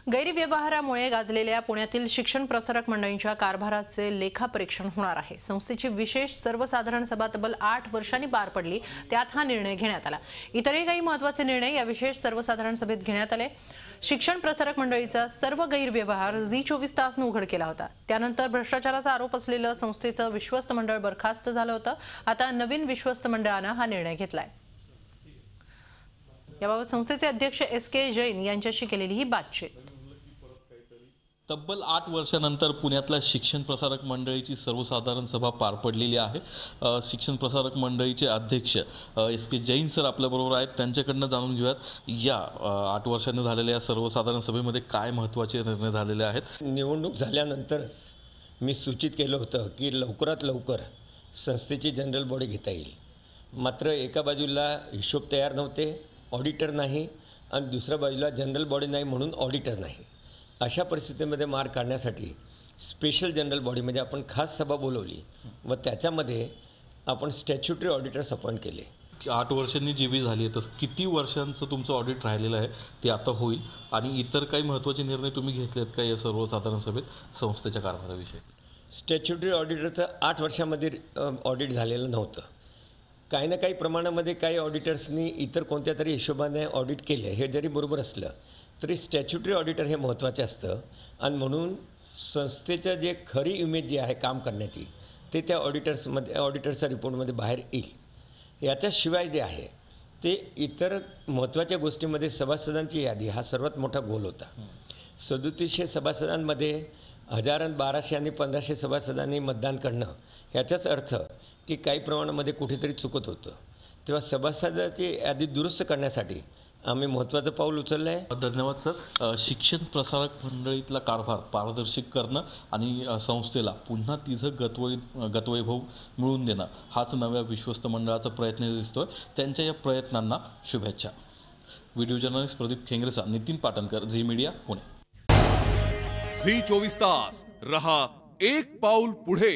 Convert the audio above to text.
गैरव्यवहारामुळे गाजलेल्या पुण्यातील शिक्षण प्रसारक मंडळींच्या कारभाराचे लेखापरीक्षण होणार आहे। संस्थेची विशेष सर्वसाधारण सभा तब्बल 8 वर्षांनी पार पडली, त्यात हा निर्णय घेण्यात आला। इतरही काही महत्त्वाचे निर्णय या विशेष सर्वसाधारण सभेत घेण्यात आले। शिक्षण प्रसारक मंडळीचा सर्व गैरव्यवहार झी 24 तासने उघड केला होता। त्यानंतर भ्रष्टाचाराचा आरोप असलेलं संस्थेचं विश्वस्त मंडळ बरखास्त झालं होतं। आता नवीन विश्वस्त मंडळाने हा निर्णय घेतलाय। याबाबत संस्थेचे अध्यक्ष एस.के. जैन यांच्याशी केलेली ही बातचीत। तब्बल 8 वर्षानंतर पुण्यातल्या शिक्षण प्रसारक मंडळीची सर्वसाधारण सभा पार पडलेली आहे। शिक्षण प्रसारक मंडळीचे अध्यक्ष एस.के. जैन सर आपल्याबरोबर आहेत। त्यांच्याकडनं जाणून घेऊयात या 8 वर्षांनी झालेल्या या सर्वसाधारण सभेमध्ये काय महत्त्वाचे निर्णय झालेले आहेत। निवडणूक झाल्यानंतरच मी सूचित केलं होतं की लवकरात लवकर संस्थेची जनरल बॉडी घेता येईल। मात्र एका बाजूला हिशोब तयार नव्हते, ऑडिटर नाही, आणि दुसऱ्या बाजूला जनरल बॉडी नाही म्हणून ऑडिटर नाही। अशा परिस्थितीमध्ये मार काढण्यासाठी स्पेशल जनरल बॉडी म्हणजे आपण खास सभा बोलवली व त्याच्यामध्ये आपण स्टॅच्युटरी ऑडिटर्स अपॉइंट केले। 8 वर्षांनी जी झाली आहे, तर किती वर्षांचं तुमचं ऑडिट राहिलेलं आहे ते आता होईल, आणि इतर काही महत्त्वाचे निर्णय तुम्ही घेतलेत का या सर्वसाधारण सभेत संस्थेच्या कारभाराविषयी? स्टॅच्युटरी ऑडिटरचं 8 वर्षामध्ये ऑडिट झालेलं नव्हतं। काही ना काही प्रमाणामध्ये काही ऑडिटर्सनी इतर कोणत्या तरी हिशोबाने ऑडिट केले, हे जरी बरोबर असलं तरी स्टॅच्युटरी ऑडिटर हे महत्त्वाचे असतं, आणि म्हणून संस्थेचं जे खरी इमेज जी आहे काम करण्याची ते त्या ऑडिटर्सच्या रिपोर्टमध्ये बाहेर येईल। याच्याशिवाय जे आहे ते इतर महत्त्वाच्या गोष्टीमध्ये सभासदांची यादी हा सर्वात मोठा गोल होता। 3700 सभासदांमध्ये 1000, 1200 आणि 1500 सभासदांनी मतदान करणं, याचाच अर्थ की काही प्रमाणामध्ये कुठेतरी चुकत होतं। तेव्हा सभासदाची यादी दुरुस्त करण्यासाठी आम्ही महत्त्वाचं पाऊल उचललं आहे। धन्यवाद सर। शिक्षण प्रसारक मंडळीतला कारभार पारदर्शी करणं आणि संस्थेला पुन्हा तिचं गतवैभव मिळवून देणं हाच नव्या विश्वस्त मंडळाचा प्रयत्न दिसतोय। त्यांच्या या प्रयत्नांना शुभेच्छा। व्हिडिओ जर्नलिस्ट प्रदीप खेंगरेचा, नितीन पाटणकर, झी मीडिया, पुणे। झी 24 तास रहा एक पाऊल पुढे।